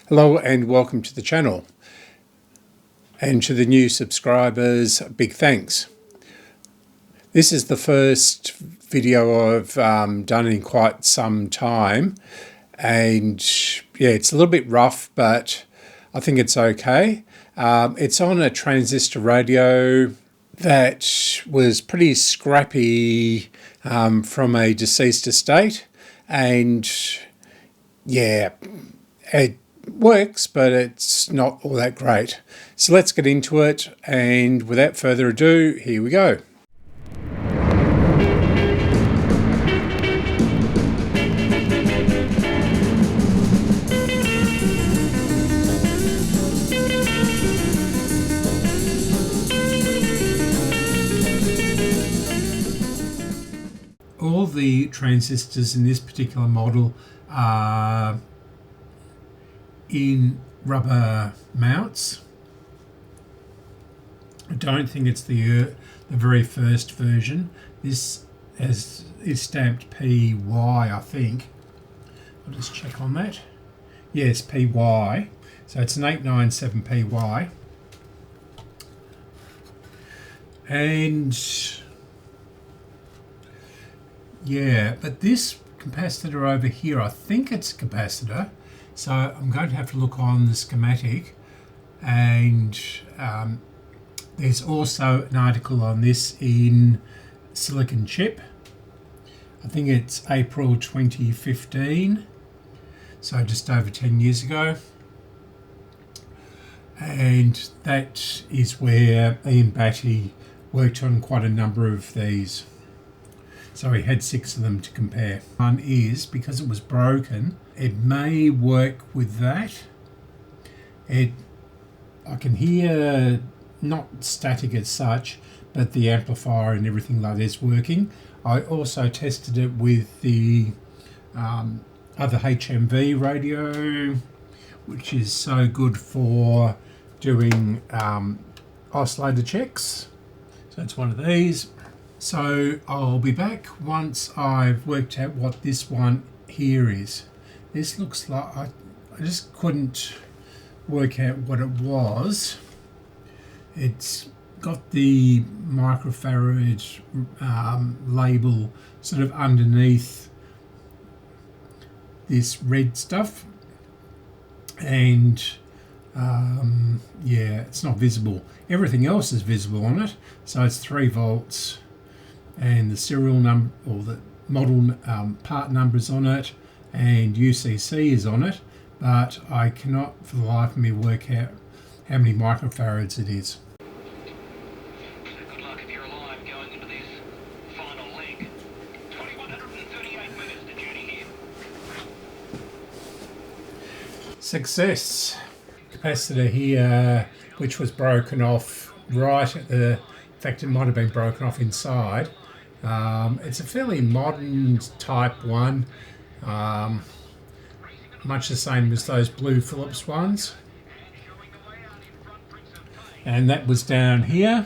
Hello and welcome to the channel, and to the new subscribers, big thanks. This is the first video I've done in quite some time, and yeah, it's a little bit rough, but I think it's okay. It's on a transistor radio that was pretty scrappy from a deceased estate, and yeah, it works, but it's not all that great. So let's get into it, and without further ado, here we go. All the transistors in this particular model are in rubber mounts. I don't think it's the very first version. This is stamped PY, I think. I'll just check on that. Yes, PY. So it's an 897Py. And yeah, but this capacitor over here, I think it's a capacitor. So I'm going to have to look on the schematic, and there's also an article on this in Silicon Chip. I think it's April 2015, so just over 10 years ago. And that is where Ian Batty worked on quite a number of these. So he had 6 of them to compare. One is, because it was broken, it may work with that. I can hear, not static as such, but the amplifier and everything like this working. I also tested it with the other HMV radio, which is so good for doing oscillator checks. So it's one of these. So I'll be back once I've worked out what this one here is. This looks like, I just couldn't work out what it was. It's got the microfarad label sort of underneath this red stuff, and yeah, it's not visible. Everything else is visible on it. So it's 3 volts. And the serial number, or the model part numbers on it, and UCC is on it, but I cannot for the life of me work out how many microfarads it is. Good luck if you're alive going into this final leg. 2138 minutes to journey here. Success. Capacitor here, which was broken off right at the, in fact it might have been broken off inside. It's a fairly modern type one, much the same as those blue Philips ones, and that was down here,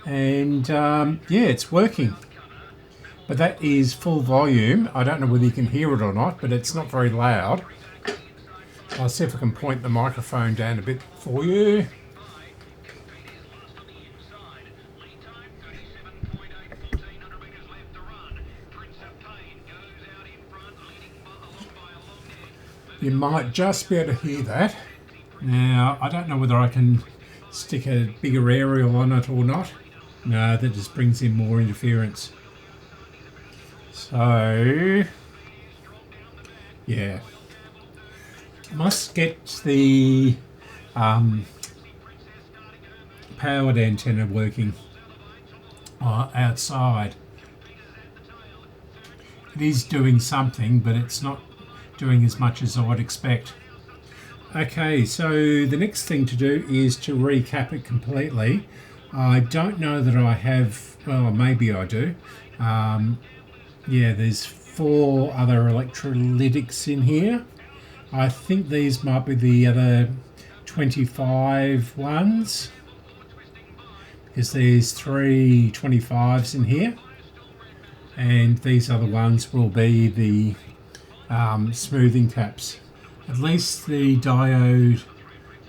and yeah, it's working, but that is full volume. I don't know whether you can hear it or not, but it's not very loud. I'll see if I can point the microphone down a bit for you. You might just be able to hear that. Now, I don't know whether I can stick a bigger aerial on it or not. No, that just brings in more interference. So, yeah. I must get the powered antenna working outside. It is doing something, but it's not doing as much as I would expect. Okay, so the next thing to do is to recap it completely. I don't know that I have, well, maybe I do. Yeah, there's 4 other electrolytics in here. I think these might be the other 25 ones, because there's 3 25s in here. and these other ones will be the smoothing taps. at least the diode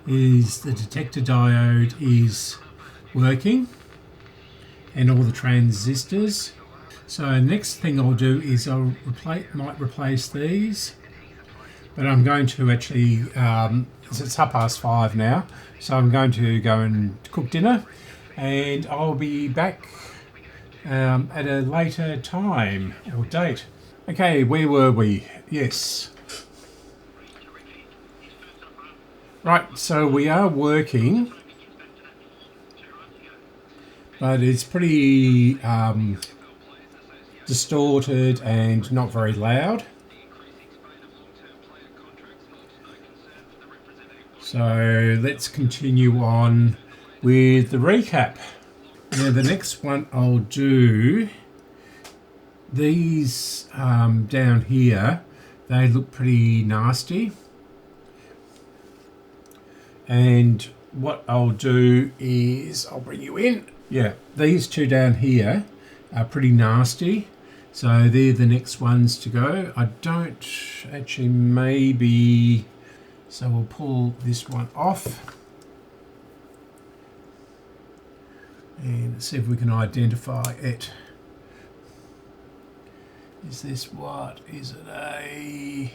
is, the detector diode is working, and all the transistors. So next thing I'll do is I'll might replace these, but I'm going to actually, it's 5:30 now, so I'm going to go and cook dinner, and I'll be back at a later time or date. Okay, where were we? Yes. Right, so we are working, but it's pretty distorted and not very loud. So let's continue on with the recap. Now the next one I'll do, these down here, they look pretty nasty. And what I'll do is, I'll bring you in. Yeah, these two down here are pretty nasty. So they're the next ones to go. I don't actually, maybe, so we'll pull this one off. And see if we can identify it. Is this what? Is it a...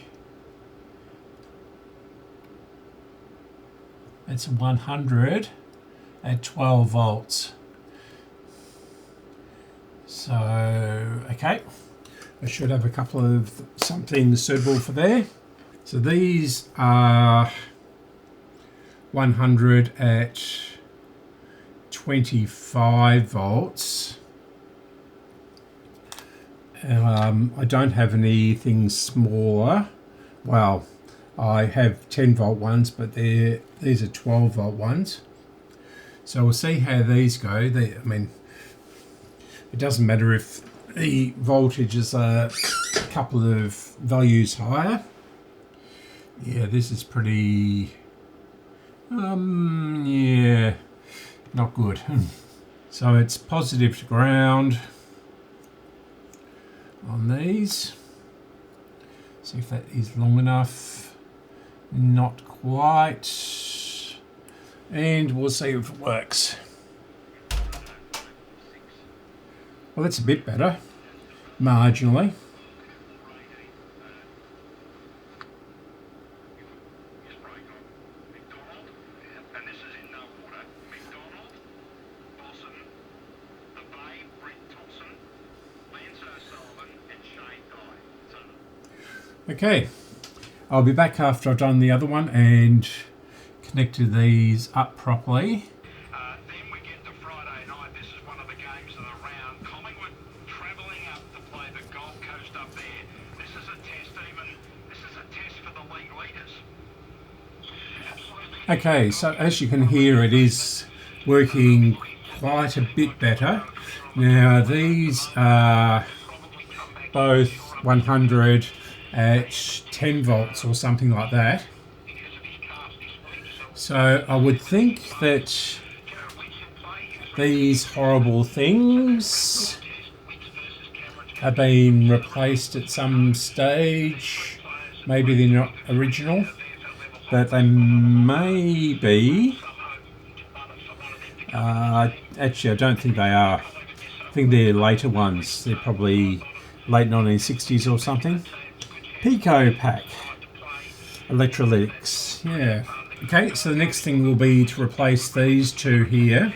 It's a 100 at 12 volts. So, okay. I should have a couple of something suitable for there. So these are 100 at 25 volts. I don't have anything smaller. Well, I have 10 volt ones, but these are 12 volt ones. So we'll see how these go. I mean, it doesn't matter if the voltage is a couple of values higher. Yeah, this is pretty, yeah, not good. So it's positive to ground on these. See if that is long enough. Not quite. And we'll see if it works. Well, that's a bit better, marginally. Okay, I'll be back after I've done the other one and connected these up properly. Then we get to Friday night. This is one of the games of the round. Collingwood travelling up to play the Gold Coast up there. This is a test this is a test for the league leaders. Okay, so as you can hear, it is working quite a bit better. Now these are both 100 at 10 volts or something like that. So I would think that these horrible things have been replaced at some stage. Maybe they're not original, but they may be. Actually, I don't think they are. I think they're later ones. They're probably late 1960s or something. Pico pack, electrolytics, yeah. Okay, so the next thing will be to replace these two here.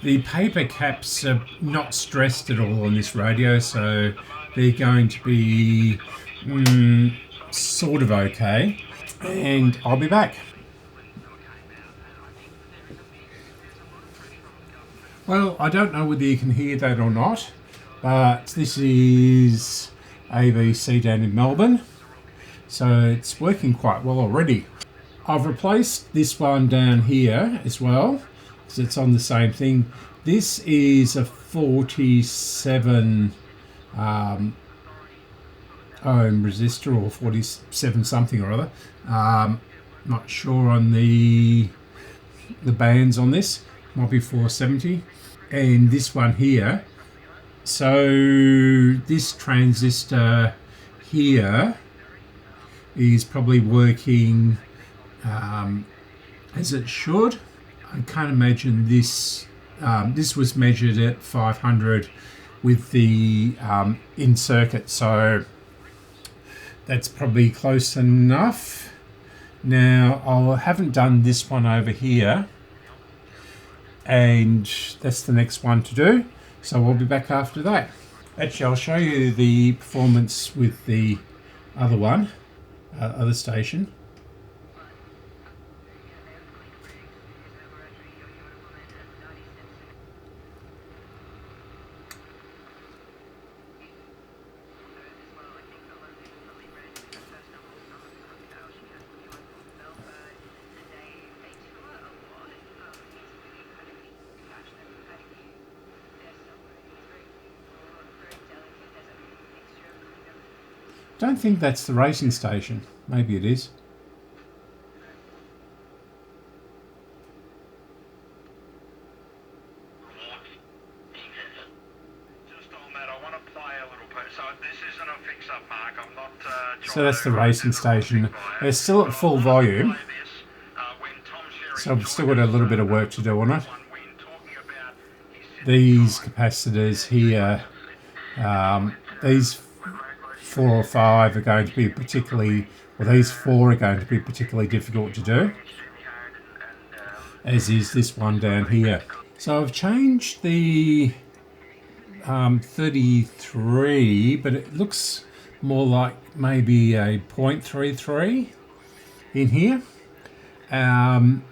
The paper caps are not stressed at all on this radio, so they're going to be sort of okay. And I'll be back. Well, I don't know whether you can hear that or not, but this is ABC down in Melbourne, so it's working quite well already. I've replaced this one down here as well, because it's on the same thing. This is a 47 ohm resistor, or 47 something or other. Not sure on the bands on this. Might be 470. And this one here. So this transistor here is probably working as it should. I can't imagine this. This was measured at 500 with the in circuit, so that's probably close enough. Now I haven't done this one over here, and that's the next one to do, so we'll be back after that. Actually, I'll show you the performance with the other one, other station. Don't think that's the racing station. Maybe it is. Just on that, I want to play a little bit. So this isn't a fix-up, Mark. I'm not. So that's the racing station. They're still at full volume, so I've still got a little bit of work to do on it. These capacitors here, these 4 or 5 are going to be particularly, well, these 4 are going to be particularly difficult to do, as is this one down here. So I've changed the 33, but it looks more like maybe a 0.33 in here. And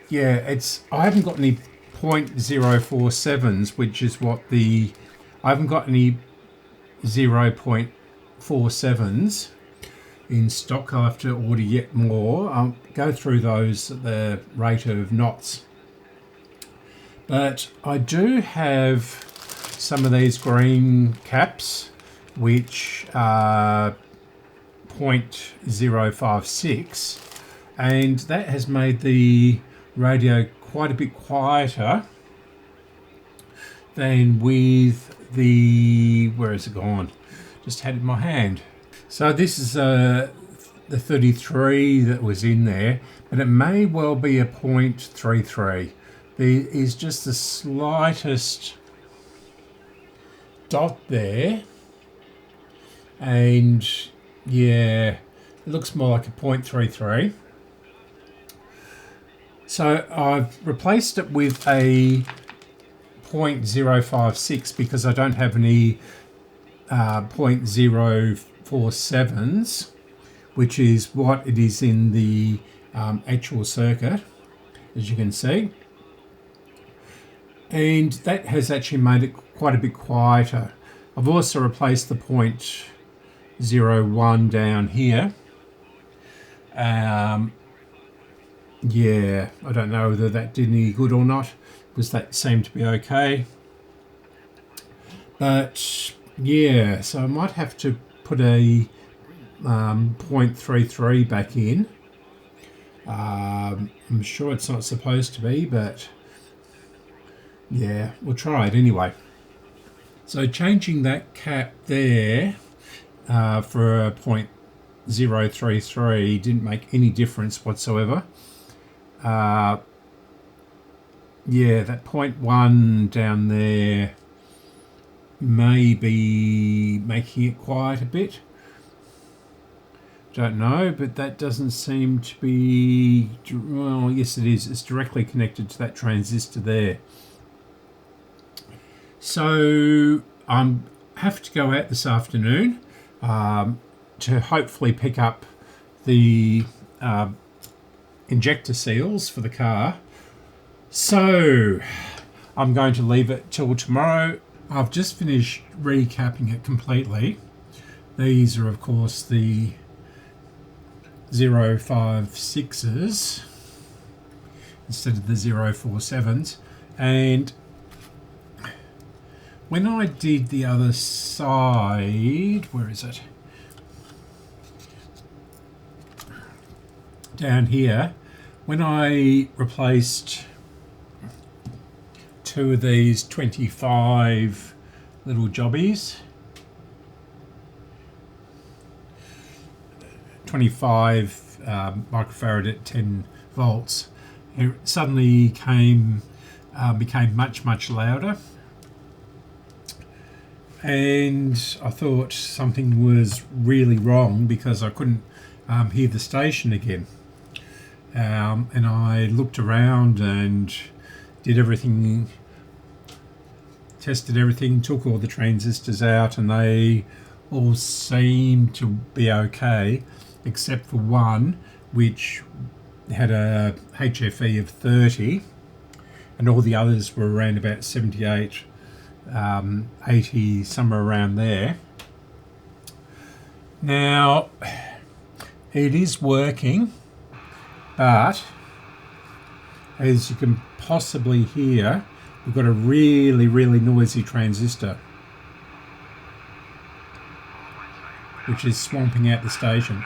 yeah, I haven't got any 0.047s, which is what I haven't got any 0.47s in stock. I'll have to order yet more. I'll go through those at the rate of knots. But I do have some of these green caps, which are 0.056, and that has made the radio quite a bit quieter than with the, where has it gone? Just had it in my hand. So this is the 33 that was in there, but it may well be a 0.33. There is just the slightest dot there, and yeah, it looks more like a 0.33. So I've replaced it with a 0.056 because I don't have any 0.047s, which is what it is in the actual circuit, as you can see. And that has actually made it quite a bit quieter. I've also replaced the 0.01 down here. Yeah, I don't know whether that did any good or not, because that seemed to be okay. But yeah, so I might have to put a 0.33 back in. I'm sure it's not supposed to be, but yeah, we'll try it anyway. So changing that cap there for a 0.033 didn't make any difference whatsoever. Yeah, that 0.1 down there may be making it quiet a bit. Don't know, but that doesn't seem to be, well, yes it is. It's directly connected to that transistor there. So I have to go out this afternoon to hopefully pick up the injector seals for the car. So I'm going to leave it till tomorrow. I've just finished recapping it completely. These are of course the 056s instead of the 047s, and when I did the other side, where is it? Down here, when I replaced 2 of these 25 little jobbies, 25 microfarad at 10 volts, it suddenly became much louder, and I thought something was really wrong because I couldn't hear the station again. And I looked around and did everything, tested everything, took all the transistors out, and they all seemed to be okay, except for one which had a HFE of 30, and all the others were around about 78, 80, somewhere around there. Now, it is working, but as you can possibly hear, we've got a really, really noisy transistor, which is swamping out the station.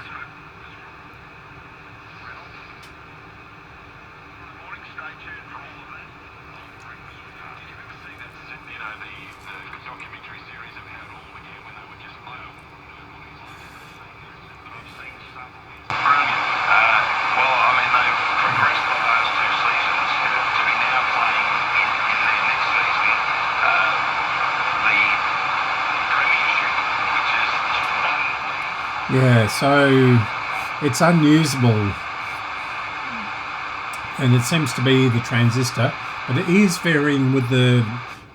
Yeah, so it's unusable, and it seems to be the transistor, but it is varying with the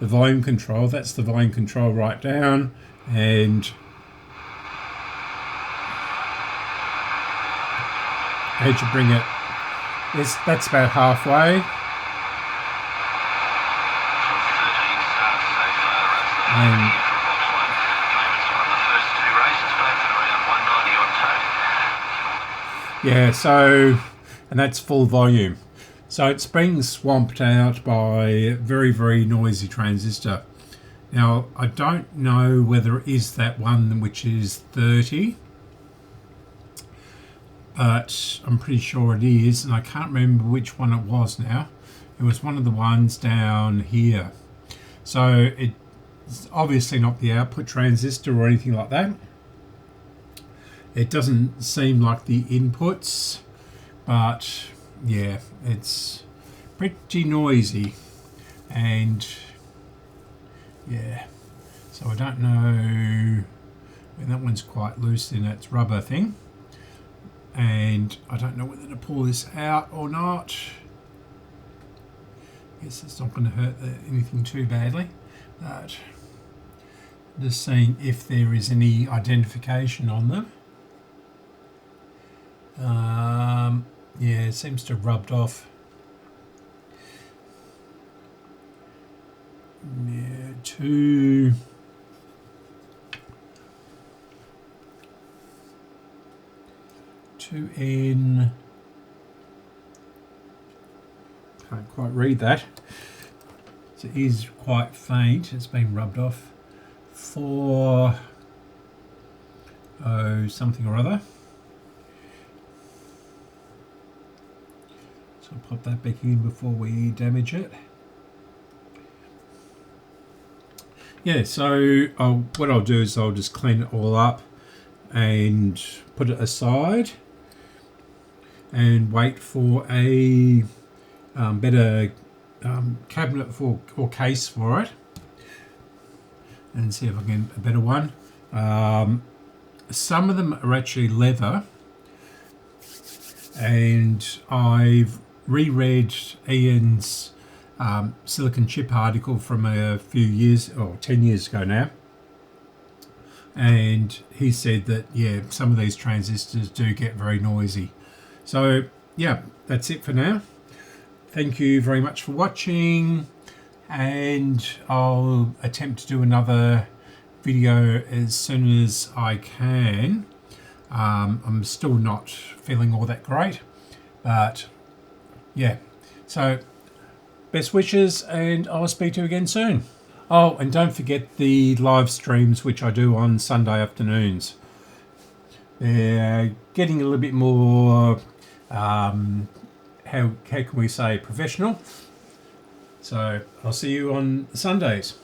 volume control. That's the volume control right down, and as you bring it, that's about halfway. And yeah, so, and that's full volume. So it's being swamped out by a very, very noisy transistor. Now, I don't know whether it is that one which is 30, but I'm pretty sure it is, and I can't remember which one it was now. It was one of the ones down here. So it's obviously not the output transistor or anything like that. It doesn't seem like the inputs, but yeah, it's pretty noisy, and yeah, so I don't know, and that one's quite loose in its rubber thing, and I don't know whether to pull this out or not. Guess it's not going to hurt anything too badly, but just seeing if there is any identification on them. Yeah, it seems to have rubbed off. Yeah, 2N. Can't quite read that. So it is quite faint. It's been rubbed off. 4 something or other. So I'll pop that back in before we damage it. Yeah, so what I'll do is I'll just clean it all up and put it aside and wait for a better cabinet or case for it, and see if I can get a better one. Some of them are actually leather, and I've reread Ian's silicon chip article from a few years, or 10 years ago now, and he said that yeah, some of these transistors do get very noisy. So yeah, that's it for now. Thank you very much for watching, and I'll attempt to do another video as soon as I can. I'm still not feeling all that great, but yeah, so best wishes, and I'll speak to you again soon. Oh, and don't forget the live streams which I do on Sunday afternoons. They're getting a little bit more how can we say, professional. So I'll see you on Sundays.